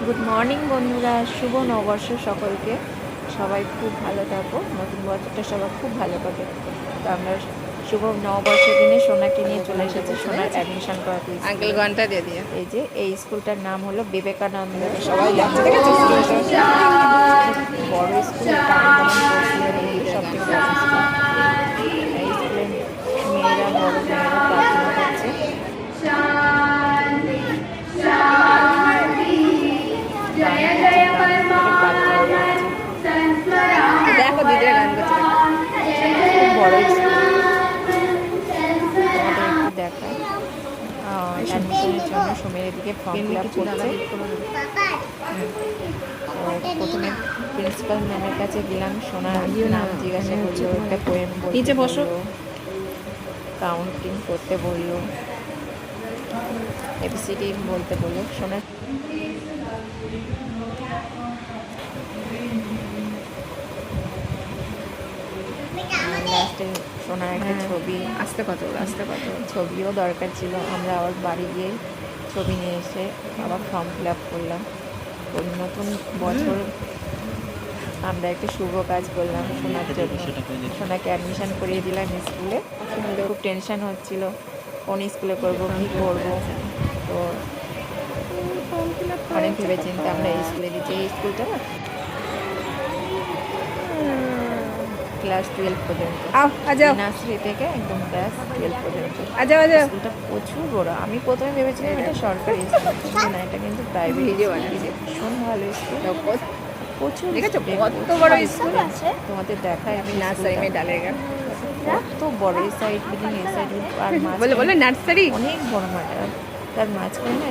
Good morning বন্ধুরা, শুভ নববর্ষ সকলকে। সবাই খুব ভালো থাকো, নতুন বছরটা সবাই খুব ভালো কাটে। তো আমরা শুভ নববর্ষের দিনে সোনাকে নিয়ে চলে এসেছি সোনার অ্যাডমিশন করাতে। আঙ্কেল ঘন্টা দিয়ে দিয়ে এই যে এই স্কুলটার নাম হলো বিবেকানন্দ। সবাই যাচ্ছে, দেখেছো? বড় স্কুল, এটা আমি যেমন পড়ছি সব থেকে বড় স্কুল। এই স্কুলের মেয়েরা, বড় মেয়েরা প্রার্থনা করছে। দেখো দিদিরা গান করছে, খুব বড় স্কুল। তোমাদের একটু দেখায় অ্যাডমিশনের জন্য সময়ের এদিকে ফর্ম ফিল আপ করছে। প্রথমে প্রিন্সিপাল ম্যামের কাছে গেলাম, সোনার নাম জিজ্ঞাসা করলো, একটা পোয়েম নিচে বসো। কাউন্টিং করতে বললো, এবিসিডি বলতে বললো। সোনার লাস্টে সোনার একটা ছবি, আস্তে কত ছবিও দরকার ছিল। আমরা আবার বাড়ি গিয়ে ছবি নিয়ে এসে আবার ফর্ম ফিল আপ করলাম। ওই নতুন বছর আমরা একটা শুভ কাজ করলাম সোনার জন্য। সোনাকে অ্যাডমিশন করিয়ে দিলাম স্কুলে। খুব টেনশন হচ্ছিল কোন স্কুলে করবো, কী করবো। তো অনেক ভেবে চিন্তে আমরা এই স্কুলে দিচ্ছি। এই স্কুলটা না ক্লাস 12 পর্যন্ত, নার্সারি থেকে একদম ক্লাস 12 পর্যন্ত। স্কুলটা প্রচুর বড়। আমি প্রথমে ভেবেছিলাম এটা সরকারি স্কুল, কিন্তু না, এটা কিন্তু প্রাইভেট। ভীষণ ভালো স্কুল, প্রচুর। দেখেছো কত বড় স্কুল আছে, তোমাদের দেখায়। আমি নার্সারি में डालेगा কত বড়, এই সাইড বিল্ডিং, এই সাইড, আর বলে নার্সারি অনেক বড় মাঠ। আর তার মাঝখানে